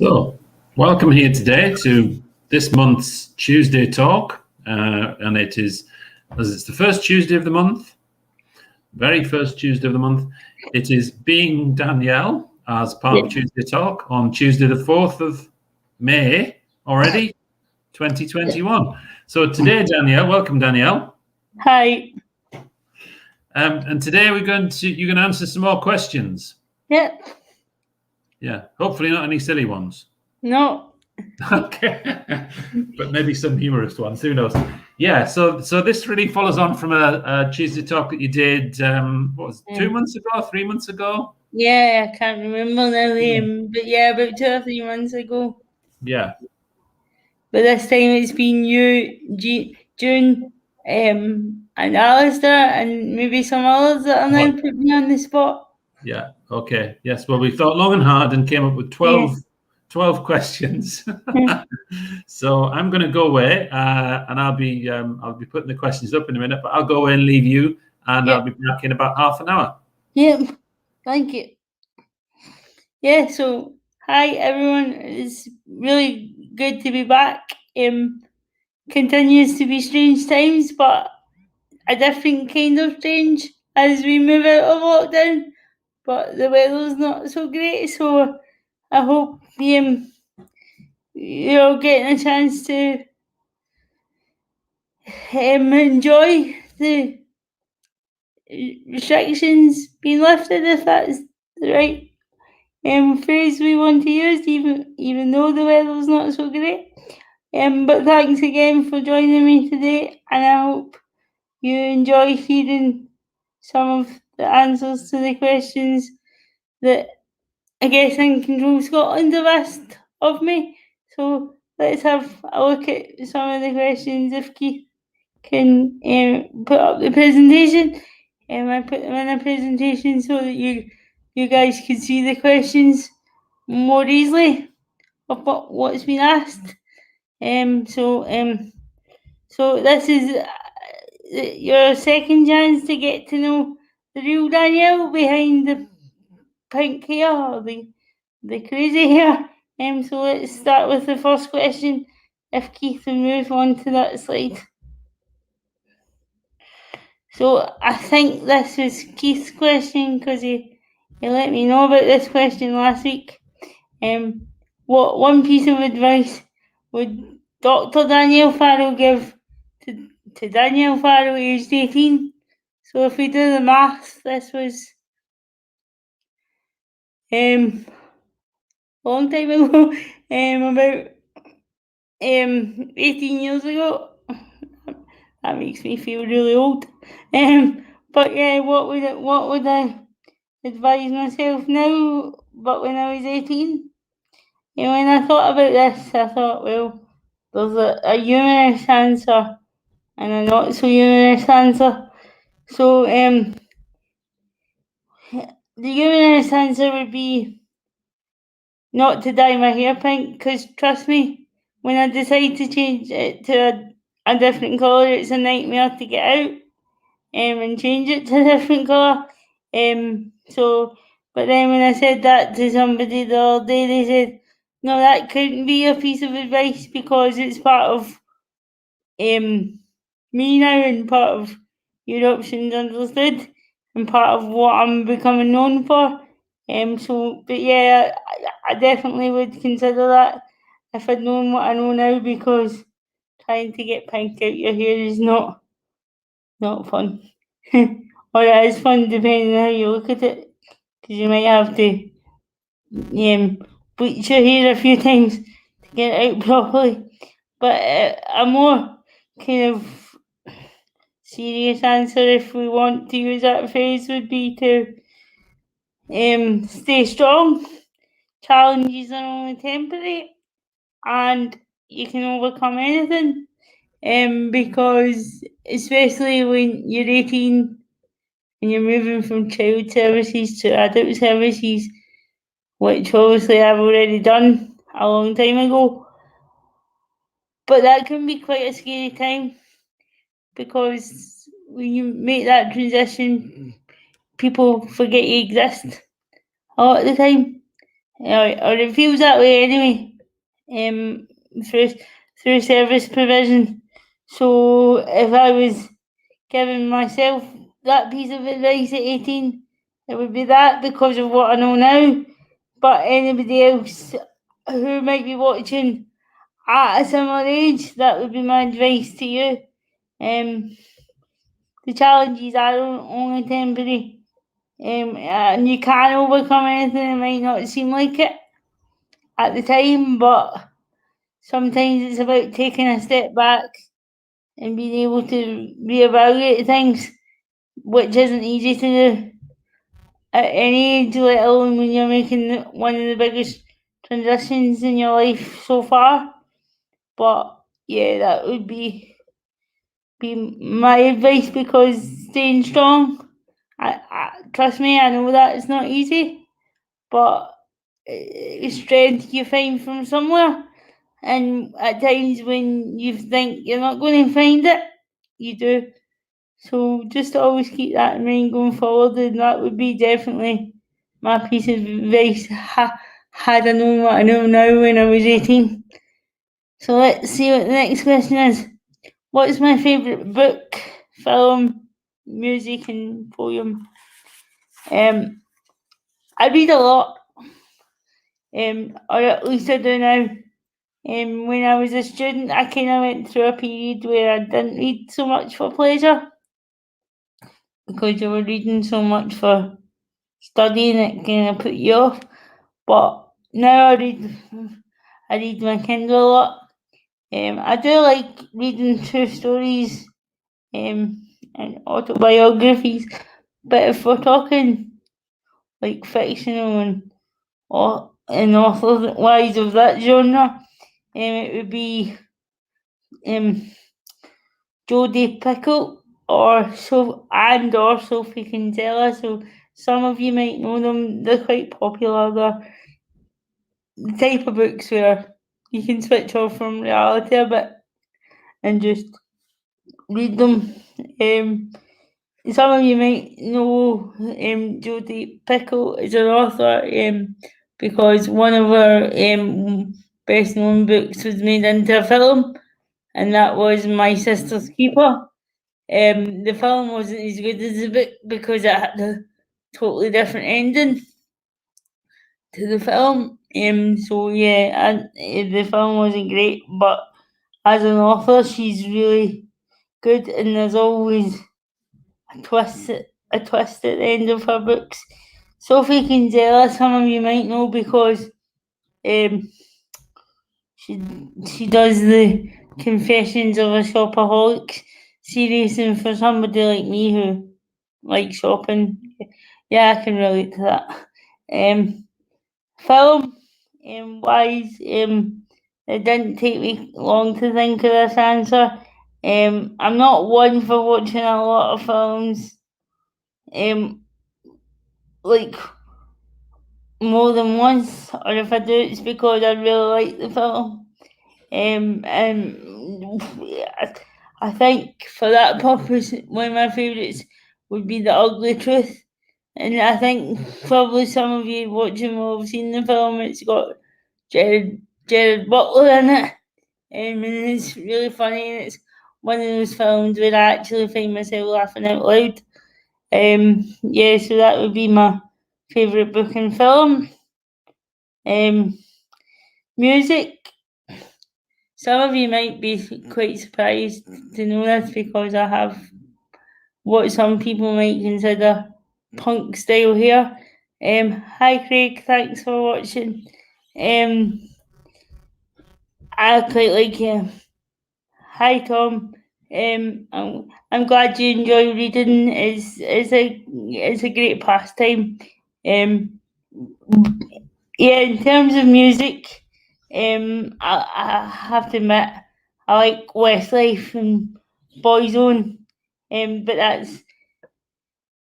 So, welcome here today to this month's Tuesday talk, and it is, as it's the first Tuesday of the month, very first Tuesday of the month, it is being Danielle as part of Tuesday Talk on Tuesday the 4th of May already, 2021. So today, Danielle, welcome Danielle. Hi. And today you're going to answer some more questions. Yep. Yeah, hopefully not any silly ones. No. Okay, but maybe some humorous ones. Who knows? Yeah. So this really follows on from a Tuesday talk that you did. What was it, 2 months ago? 3 months ago? Yeah, I can't remember now. But yeah, about 2 or 3 months ago. Yeah. But this time it's been you, June, and Alistair, and maybe some others that are now putting me on the spot. Yeah. Okay. Yes. Well, we thought long and hard and came up with 12 questions. So I'm going to go away, and I'll be putting the questions up in a minute. But I'll go away and leave you, and I'll be back in about half an hour. Yep. Thank you. Yeah. So hi everyone. It's really good to be back. Continues to be strange times, but a different kind of strange as we move out of lockdown. But the weather's not so great, so I hope you're getting a chance to enjoy the restrictions being lifted, if that's the right phrase we want to use, even though the weather's not so great. But thanks again for joining me today, and I hope you enjoy hearing some of the answers to the questions that I guess in Control Scotland have asked of me. So let's have a look at some of the questions if Keith can put up the presentation. I put them in a presentation so that you guys can see the questions more easily of what's been asked. So this is your second chance to get to know the real Danielle behind the pink hair or the crazy hair. So let's start with the first question. If Keith will move on to that slide. So I think this is Keith's question because he let me know about this question last week. What one piece of advice would Dr Daniel Faro give to Danielle Farrel, aged 18? So if we do the maths, this was a long time ago, about 18 years ago. That makes me feel really old. But yeah, what would I advise myself now? But when I was 18, when I thought about this, I thought, well, there's a humorous answer and a not so humorous answer. So the humorous answer would be not to dye my hair pink, because trust me, when I decide to change it to a different colour, it's a nightmare to get out and change it to a different colour. But then when I said that to somebody the other day, they said, no, that couldn't be a piece of advice because it's part of me now and part of your options understood and part of what I'm becoming known for. But yeah, I definitely would consider that if I'd known what I know now, because trying to get pink out your hair is not fun. Or it is fun depending on how you look at it, because you might have to bleach your hair a few times to get it out properly. But a more kind of serious answer, if we want to use that phrase, would be to stay strong. Challenges are only temporary and you can overcome anything. Because especially when you're 18 and you're moving from child services to adult services, which obviously I've already done a long time ago, but that can be quite a scary time, because when you make that transition, people forget you exist a lot of the time. or it feels that way anyway, through service provision. So if I was giving myself that piece of advice at 18, it would be that, because of what I know now. But anybody else who might be watching at a similar age, that would be my advice to you. The challenges are only temporary, and you can overcome anything. It might not seem like it at the time, but sometimes it's about taking a step back and being able to reevaluate things, which isn't easy to do at any age, let alone when you're making one of the biggest transitions in your life so far. But yeah, that would be my advice, because staying strong, I trust me, I know that it's not easy, but strength you find from somewhere, and at times when you think you're not going to find it, you do. So just always keep that in mind going forward, and that would be definitely my piece of advice had I known what I know now when I was 18. So let's see what the next question is. What is my favourite book, film, music and poem? I read a lot, or at least I do now. When I was a student, I kind of went through a period where I didn't read so much for pleasure, because you were reading so much for studying, it kind of put you off. But now I read my Kindle a lot. I do like reading true stories, and autobiographies, but if we're talking like fictional and author wise of that genre, it would be Jodie Pickle or Sophie Kinsella. So some of you might know them. They're quite popular. They're the type of books where you can switch off from reality a bit and just read them. Some of you might know Jodie Pickle is an author, because one of her best known books was made into a film, and that was My Sister's Keeper. The film wasn't as good as the book because it had a totally different ending to the film. So yeah, the film wasn't great, but as an author, she's really good, and there's always a twist at the end of her books. Sophie Kinsella, some of you might know, because she does the Confessions of a Shopaholic series, and for somebody like me who likes shopping, yeah, I can relate to that. Film wise, it didn't take me long to think of this answer. I'm not one for watching a lot of films, like more than once, or if I do, it's because I really like the film. And I think for that purpose, one of my favourites would be The Ugly Truth. And I think probably some of you watching will have seen the film. It's got Jared Butler in it, and it's really funny, and it's one of those films where I actually find myself laughing out loud. Yeah, so that would be my favourite book and film. Music. Some of you might be quite surprised to know this, because I have what some people might consider punk style hair. Hi Craig, thanks for watching. I quite like him. Hi Tom. I'm glad you enjoy reading. It's a great pastime. Yeah, in terms of music, I have to admit I like Westlife and Boyzone, but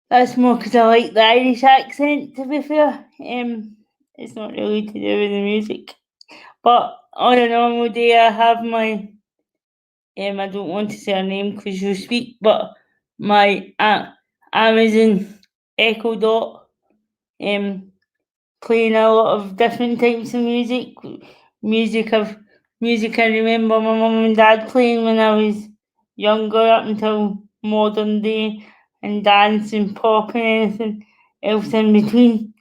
that's more because I like the Irish accent, to be fair. It's not really to do with the music. But on a normal day, I have my I don't want to say her name because you speak, but my Amazon Echo Dot playing a lot of different types of music. Music I remember my mum and dad playing when I was younger, up until modern day, and dance and pop and anything else in between.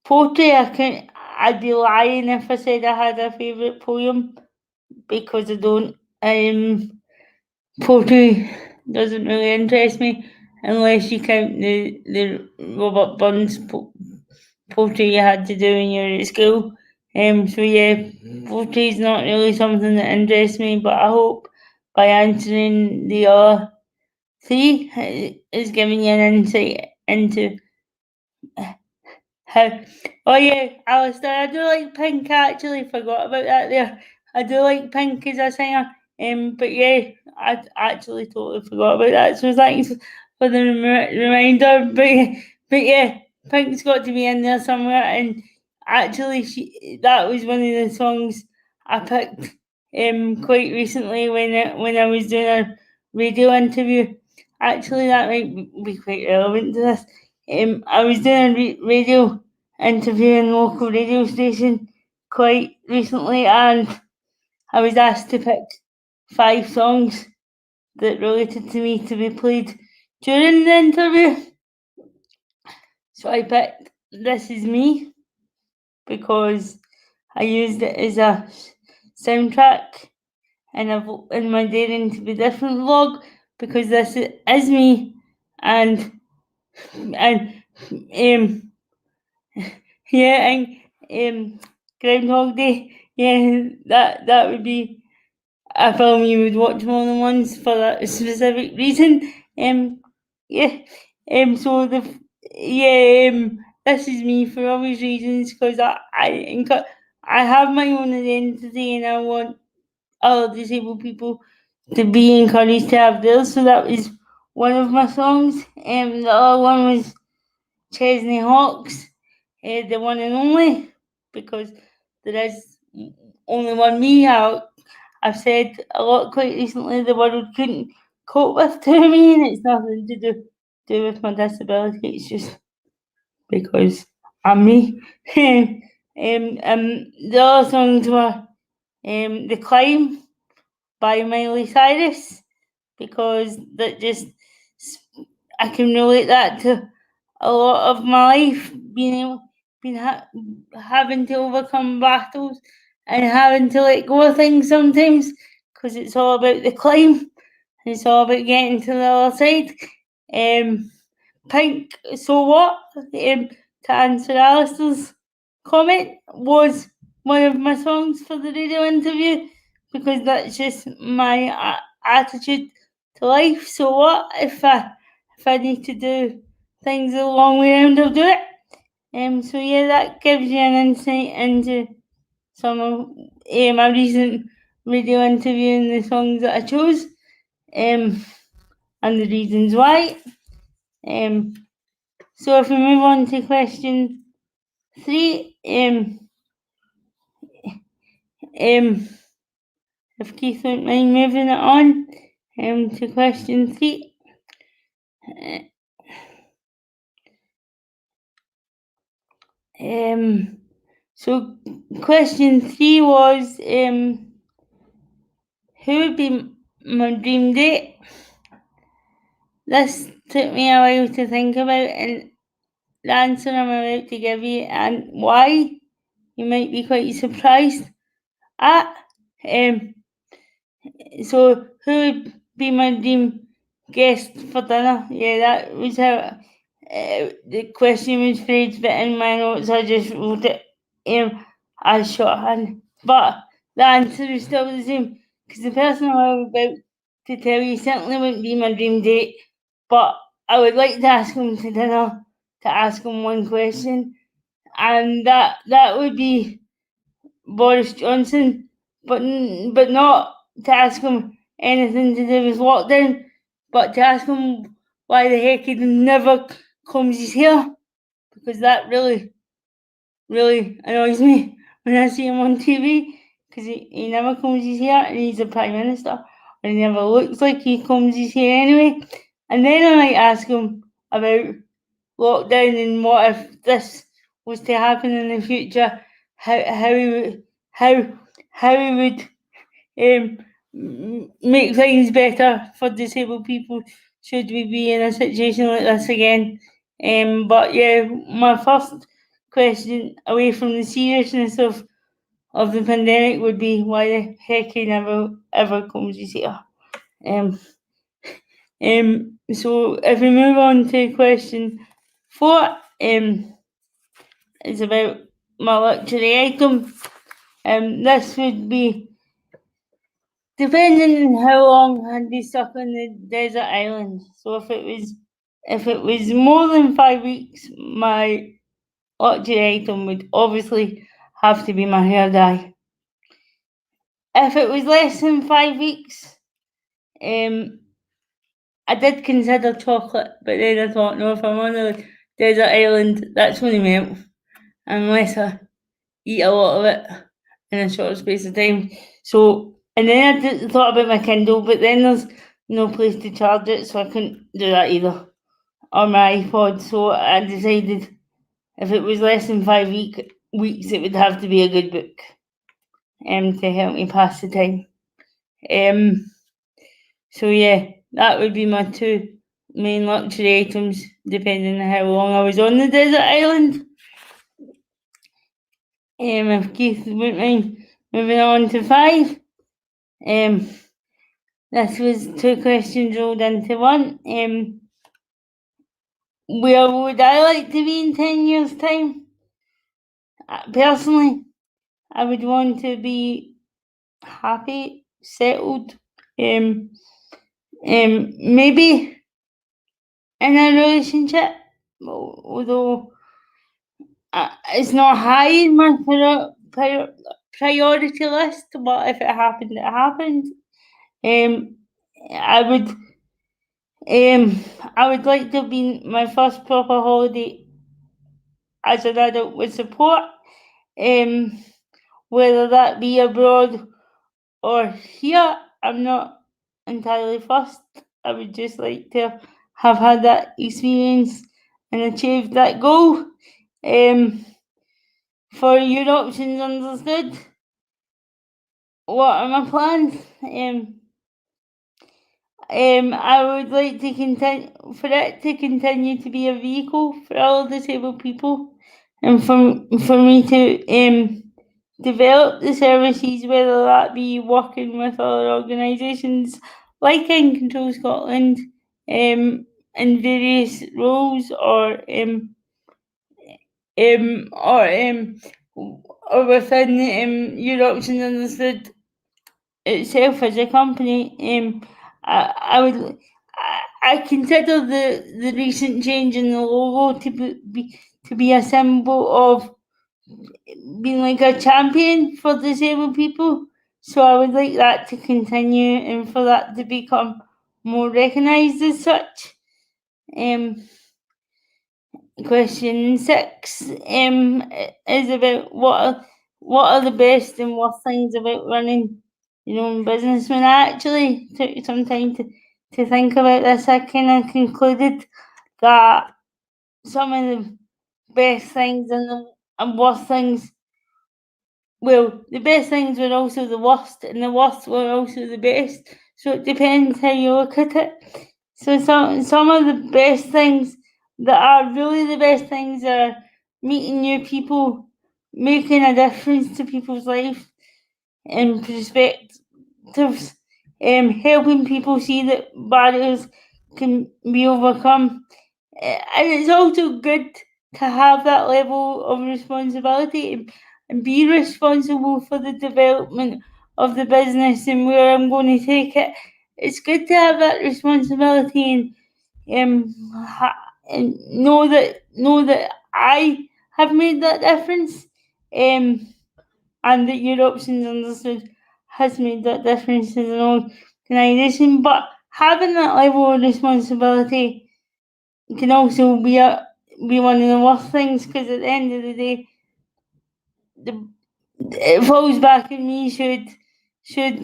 Poetry, I'd be lying if I said I had a favourite poem, because I don't. Poetry doesn't really interest me unless you count the Robert Burns poetry you had to do when you were at school. So yeah, poetry is not really something that interests me, but I hope by answering the other three is giving you an insight into how. Oh yeah, Alistair, I do like Pink. I actually forgot about that there. I do like Pink as a singer. But yeah, I actually totally forgot about that. So thanks for the reminder. But yeah, Pink's got to be in there somewhere. And actually, that was one of the songs I picked quite recently when I was doing a radio interview. Actually, that might be quite relevant to this. I was doing a radio interview in a local radio station quite recently, and I was asked to pick 5 songs that related to me to be played during the interview. So I picked This Is Me because I used it as a soundtrack in my Daring to Be Different vlog, because this is me, and yeah, and Groundhog Day, yeah, that would be a film you would watch more than once for that specific reason. Yeah. So This Is Me for obvious reasons, because I have my own identity and I want other disabled people to be encouraged to have theirs. So that was one of my songs. The other one was Chesney Hawkes, the one and only, because there is only one me. I've said a lot quite recently the world couldn't cope with to me, and it's nothing to do with my disability. It's just because I'm me. The other songs were The Climb by Miley Cyrus, because that just, I can relate that to a lot of my life, having to overcome battles and having to let go of things sometimes, because it's all about the climb. It's all about getting to the other side. Pink, So What, to answer Alistair's comment, was one of my songs for the radio interview, because that's just my attitude to life. So what if I need to do things the long way around, I'll do it. So yeah, that gives you an insight into some of my recent radio interview and the songs that I chose, and the reasons why. So if we move on to question 3, if Keith wouldn't mind moving it on to question 3. So question 3 was, who would be my dream date? This took me a while to think about, and the answer I'm about to give you and why you might be quite surprised at. So who would be my dream guest for dinner? Yeah, that was how the question was phrased, but in my notes I just wrote it as shorthand. But the answer is still the same, because the person I'm about to tell you certainly wouldn't be my dream date, but I would like to ask him to dinner to ask him one question, and that would be Boris Johnson, but not to ask him anything to do with lockdown, but to ask him why the heck he never combs his hair, because that really annoys me when I see him on TV, because he never combs his hair, and he's a Prime Minister, and he never looks like he combs his hair anyway. And then I might ask him about lockdown and what if this was to happen in the future, how we would make things better for disabled people should we be in a situation like this again. But yeah, my first question, away from the seriousness of the pandemic, would be why the heck he never ever comes here. So if we move on to question 4, it's about my luxury item. This would be depending on how long I'd be stuck on the desert island. So if it was more than 5 weeks, my luxury item would obviously have to be my hair dye. If it was less than 5 weeks, I did consider chocolate, but then I thought, no, if I'm on a desert island, that's going to melt unless I eat a lot of it in a short space of time. So, and then I thought about my Kindle, but then there's no place to charge it, so I couldn't do that either, or my iPod. So I decided if it was less than 5 weeks, it would have to be a good book to help me pass the time. So yeah, that would be my 2 main luxury items, depending on how long I was on the desert island. If Keith wouldn't mind moving on to 5. This was 2 questions rolled into one. Where would I like to be in 10 years' time? Personally, I would want to be happy, settled, maybe in a relationship, although it's not high in my priority list, but if it happened, it happened. I would like to be my first proper holiday as an adult with support, whether that be abroad or here. I'm not entirely fussed. I would just like to have had that experience and achieved that goal. For your options understood, what are my plans? I would like to continue to be a vehicle for all disabled people, and for me to develop the services, whether that be working with other organisations like In Control Scotland, in various roles, or within Your Options Understood itself as a company. I consider the recent change in the logo to be a symbol of being like a champion for disabled people. So I would like that to continue and for that to become more recognised as such. Question 6 is about what are the best and worst things about running your own business. When I actually took some time to think about this, I kind of concluded that some of the best things and worst things, well, the best things were also the worst, and the worst were also the best. So it depends how you look at it. So some of the best things that are really the best things are meeting new people, making a difference to people's life and perspectives, helping people see that barriers can be overcome. And it's also good to have that level of responsibility and be responsible for the development of the business and where I'm going to take it. It's good to have that responsibility and know that I have made that difference, and that Your Options Understood has made that difference as an organisation. But having that level of responsibility can also be one of the worst things, because at the end of the day, it falls back on me should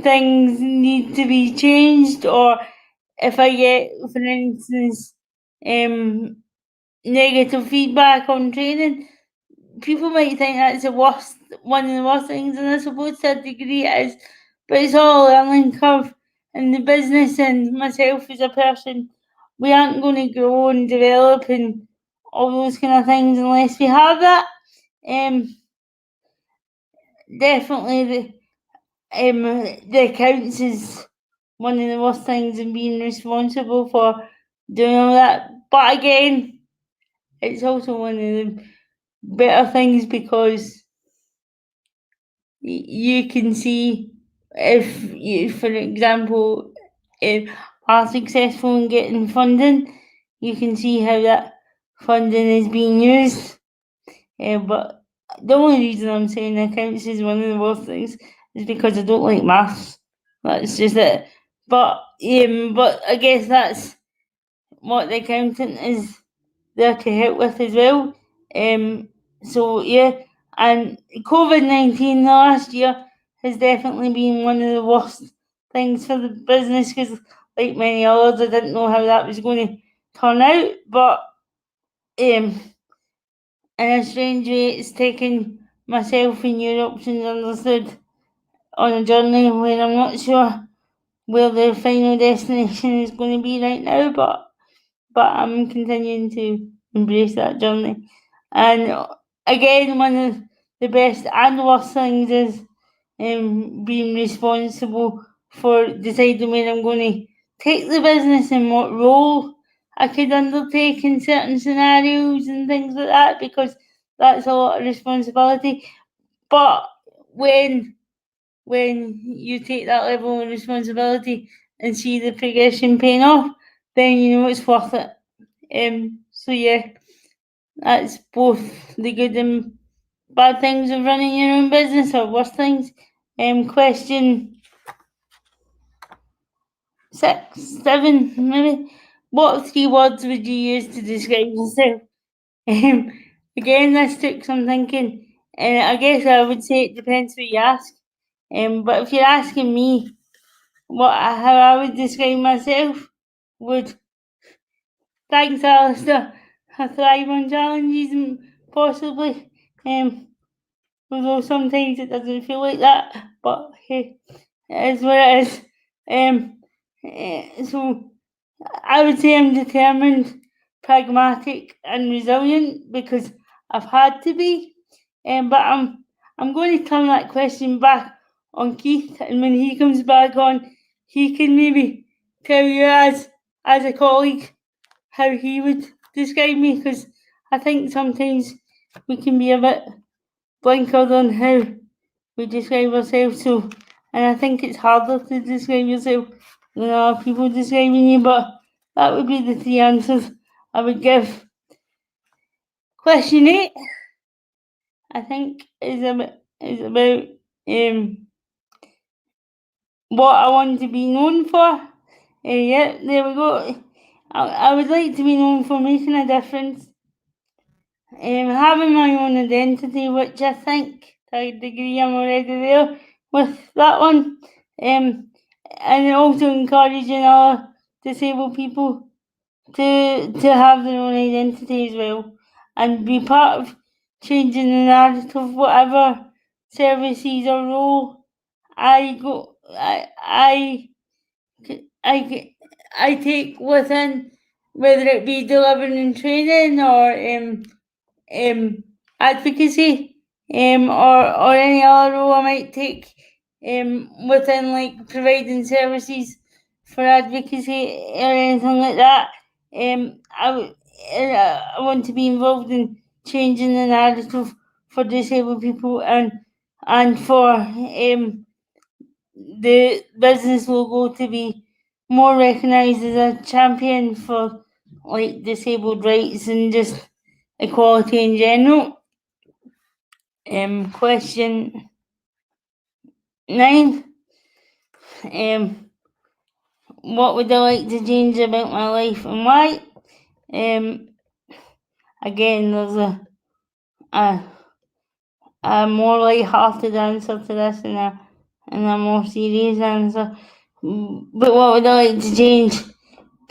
things need to be changed, or if I get, for instance, negative feedback on training, people might think that's one of the worst things, and I suppose to a degree it is, but it's all a learning curve. And the business and myself as a person, we aren't going to grow and develop and all those kind of things unless we have that. Definitely the accounts is one of the worst things, and being responsible for doing all that. But again, it's also one of the better things because you can see if you, for example, are successful in getting funding, you can see how that funding is being used. But the only reason I'm saying accounts is one of the worst things is because I don't like maths. That's just it. But I guess that's what the accountant is there to help with as well. So yeah, and COVID-19 last year has definitely been one of the worst things for the business because, like many others, I didn't know how that was going to turn out. But in a strange way, it's taken myself and your options understood on a journey where I'm not sure where the final destination is going to be right now, but I'm continuing to embrace that journey. And again, one of the best and worst things is being responsible for deciding where I'm going to take the business and what role I could undertake in certain scenarios and things like that, because that's a lot of responsibility. But when you take that level of responsibility and see the progression paying off, then you know it's worth it. So yeah, that's both the good and bad things of running your own business, or worst things. Question 6, 7, maybe. What 3 words would you use to describe yourself? Again, this took some thinking, and I guess I would say it depends who you ask. But if you're asking me how I would describe myself, would thanks, Alistair. I thrive on challenges and possibly. Although sometimes it doesn't feel like that, but hey, it is what it is. So I would say I'm determined, pragmatic, and resilient because I've had to be. But I'm going to turn that question back on Keith, and when he comes back on, he can maybe tell you as a colleague how he would describe me, because I think sometimes we can be a bit blankered on how we describe ourselves. So, and I think it's harder to describe yourself than other people describing you. But that would be the 3 answers I would give. Question 8, I think, is about what I want to be known for. Yeah, there we go. I would like to be known for making a difference, having my own identity, which I think to a degree I'm already there with that one, and also encouraging other disabled people to have their own identity as well, and be part of changing the narrative, whatever services or role I take within, whether it be delivering training or advocacy, or any other role I might take within, like providing services for advocacy or anything like that. I want to be involved in changing the narrative for disabled people, and for the business logo to be more recognised as a champion for like disabled rights and just equality in general. Question 9. What would I like to change about my life and why? Again, there's a more light-hearted answer to this and a more serious answer. But what would I like to change?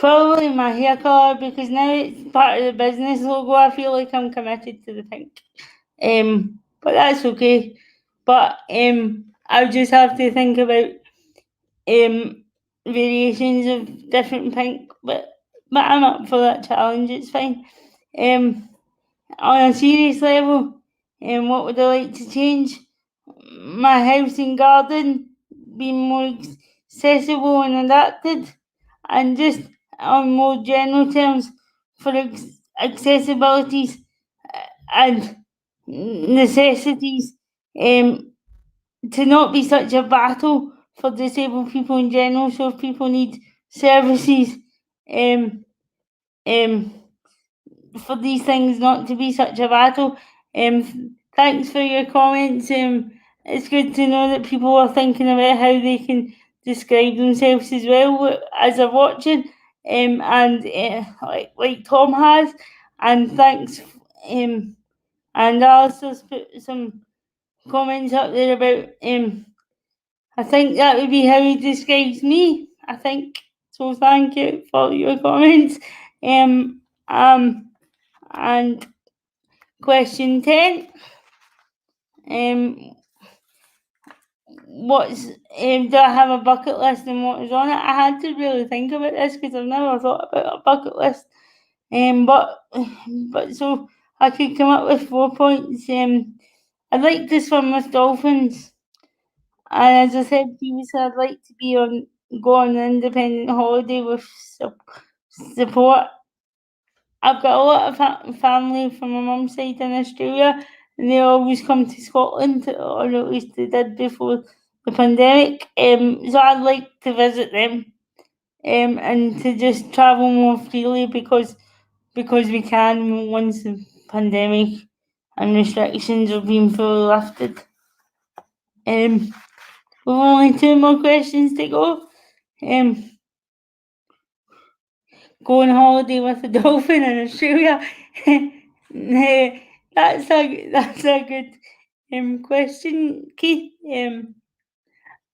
Probably my hair colour, because now it's part of the business logo. I feel like I'm committed to the pink. But that's okay. But I'll just have to think about variations of different pink. But I'm up for that challenge. It's fine. On a serious level, what would I like to change? My house and garden being more accessible and adapted, and just on more general terms for accessibilities and necessities, to not be such a battle for disabled people in general. So if people need services, for these things not to be such a battle. Thanks for your comments. It's good to know that people are thinking about how they can describe themselves as well as they're watching, and like Tom has. And thanks. And Alistair's put some comments up there about. I think that would be how he describes me. I think so. Thank you for your comments. And question 10. Do I have a bucket list and what is on it? I had to really think about this because I've never thought about a bucket list. But so I could come up with 4 points. I'd like to swim with dolphins. And as I said previously, I'd like to go on an independent holiday with support. I've got a lot of family from my mum's side in Australia, and they always come to Scotland, or at least they did before the pandemic. So I'd like to visit them, and to just travel more freely because we can once the pandemic and restrictions have been fully lifted. We've only 2 more questions to go. Go on holiday with a dolphin in Australia. That's a good question, Keith.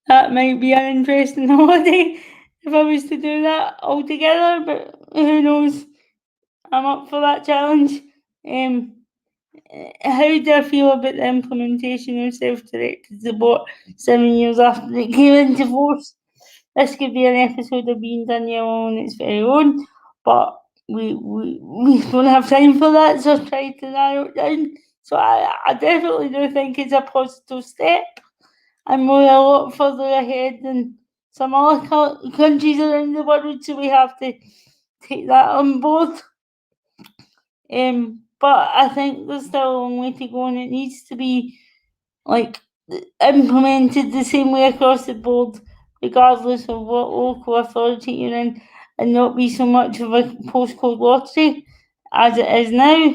That might be an interesting holiday if I was to do that altogether, but who knows? I'm up for that challenge. How do I feel about the implementation of self-directed support 7 years after it came into force? This could be an episode of being Danielle on its very own, but we don't have time for that, so I've tried to narrow it down. So I definitely do think it's a positive step, and we're a lot further ahead than some other countries around the world, so we have to take that on board. But I think there's still a long way to go, and it needs to be implemented the same way across the board, regardless of what local authority you're in, and not be so much of a postcode lottery as it is now.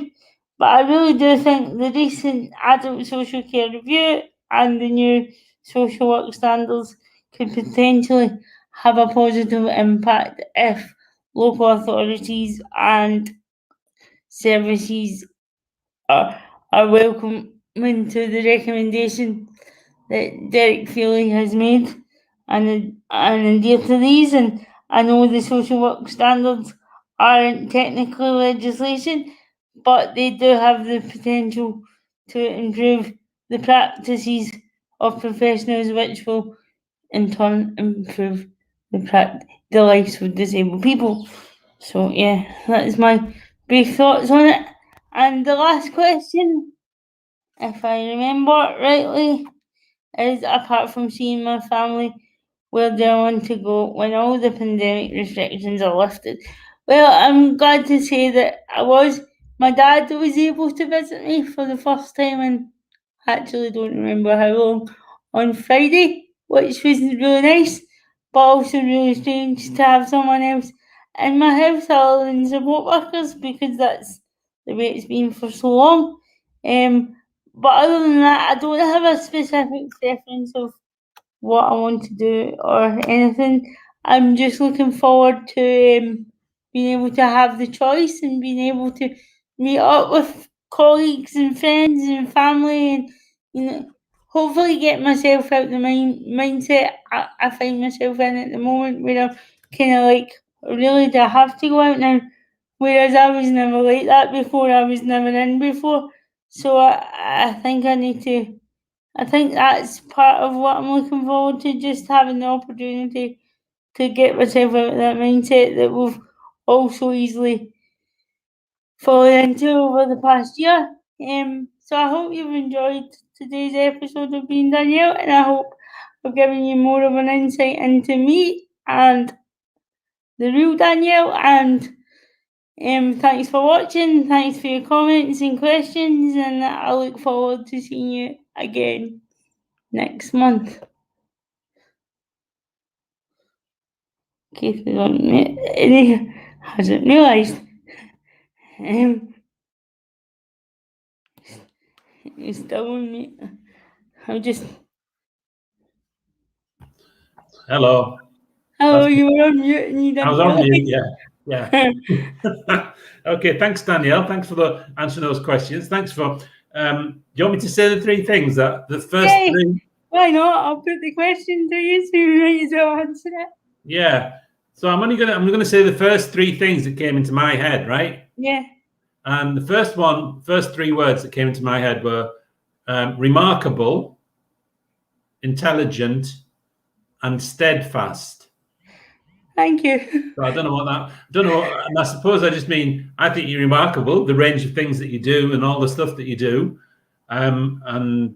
But I really do think the recent adult social care review and the new social work standards could potentially have a positive impact if local authorities and services are welcoming to the recommendation that Derek Feely has made and adhere to these. And I know the social work standards aren't technically legislation, but they do have the potential to improve the practices of professionals, which will in turn improve the lives of disabled people. So yeah, that is my brief thoughts on it. And the last question, if I remember rightly, is apart from seeing my family, where do I want to go when all the pandemic restrictions are lifted? Well, I'm glad to say that my dad was able to visit me for the first time in, actually don't remember how long, on Friday, which was really nice, but also really strange to have someone else in my house other than support workers, because that's the way it's been for so long. But other than that, I don't have a specific preference of what I want to do or anything. I'm just looking forward to being able to have the choice and being able to meet up with colleagues and friends and family, and hopefully get myself out the mindset I find myself in at the moment, where I'm kind of really do have to go out now, whereas I was never like that before. I was never in before, so I think I need to. I think that's part of what I'm looking forward to, just having the opportunity to get myself out of that mindset that we've all so easily fallen into over the past year. So I hope you've enjoyed today's episode of Being Danielle, and I hope I've given you more of an insight into me and the real Danielle. And thanks for watching, thanks for your comments and questions, and I look forward to seeing you again next month. Keith is on mute, and he hasn't realised. He's still on mute. I'm just. Hello. Oh, you were on mute and you didn't. I was on mute, yeah. Okay, thanks, Danielle. Thanks for answering those questions. Thanks for. Do you want me to say the three things that the first three? Why not? I'll put the question to you, so you might as well answer it. Yeah. So I'm gonna say the first three things that came into my head, right? Yeah. And the first three words that came into my head were remarkable, intelligent, and steadfast. Thank you. So I don't know and I suppose I just mean I think you're remarkable, the range of things that you do and all the stuff that you do, and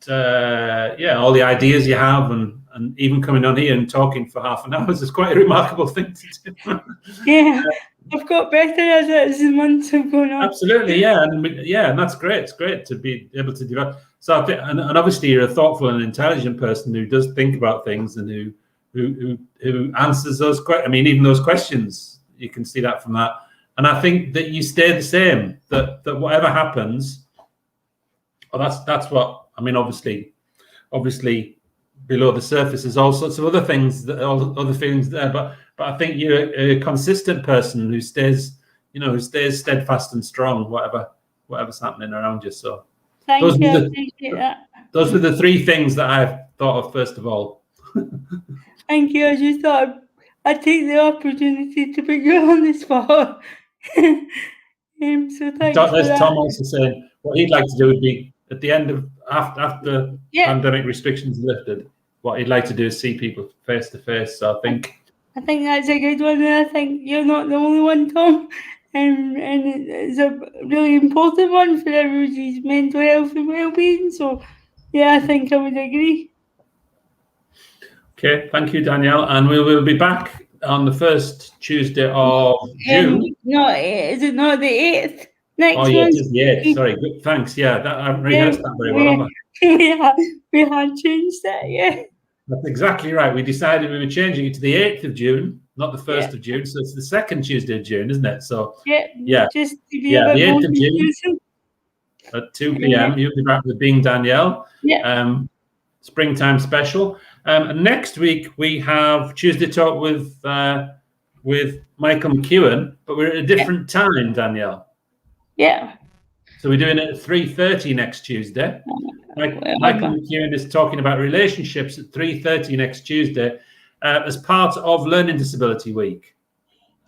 all the ideas you have, and even coming on here and talking for half an hour is quite a remarkable thing to do. Yeah, I've got better as the months have gone on. Absolutely, yeah, and that's great. It's great to be able to develop. So I think, and obviously you're a thoughtful and intelligent person who does think about things and who answers those questions. I mean, even those questions, you can see that from that. And I think that you stay the same. That whatever happens, that's what I mean. Obviously, below the surface there's all sorts of other things, other feelings there. But I think you're a consistent person who stays steadfast and strong, whatever's happening around you. So thank you. I appreciate that. Those were the three things that I've thought of first of all. Thank you. I just thought I'd take the opportunity to put you on the spot. So thanks for that. Tom also saying what he'd like to do would be at the end of after pandemic restrictions lifted, what he'd like to do is see people face to face. So I think that's a good one, and I think you're not the only one, Tom. And it's a really important one for everybody's mental health and well-being. So yeah, I think I would agree. Okay, thank you, Danielle, and we will be back on the first Tuesday of June. No, is it not the 8th? Next month? It is the 8th. Sorry, good, thanks. Yeah, I haven't rehearsed that very well. We had changed that, yeah. That's exactly right. We decided we were changing it to the 8th of June, not the 1st of June. So it's the second Tuesday of June, isn't it? So just to be the 8th of June at 2 p.m. You'll be back with Being Danielle. Springtime special. Next week we have Tuesday Talk with Michael McEwen, but we're at a different time, Danielle. Yeah. So we're doing it at 3:30 next Tuesday. Michael McEwen is talking about relationships at 3:30 next Tuesday as part of Learning Disability Week.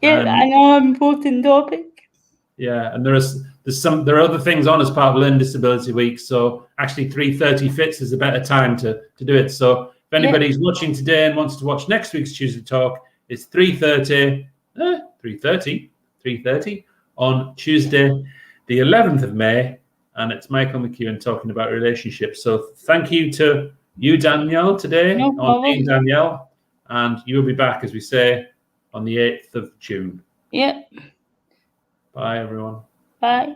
Yeah, I know, important topic. Yeah, and there are other things on as part of Learning Disability Week. So actually 3:30 fits as a better time to do it. So if anybody's watching today and wants to watch next week's Tuesday Talk, it's 3:30 on Tuesday, the 11th of May, and it's Michael McEwen talking about relationships. So thank you to you, Danielle, today on Being Danielle, and you will be back, as we say, on the 8th of June. Yep. Bye, everyone. Bye.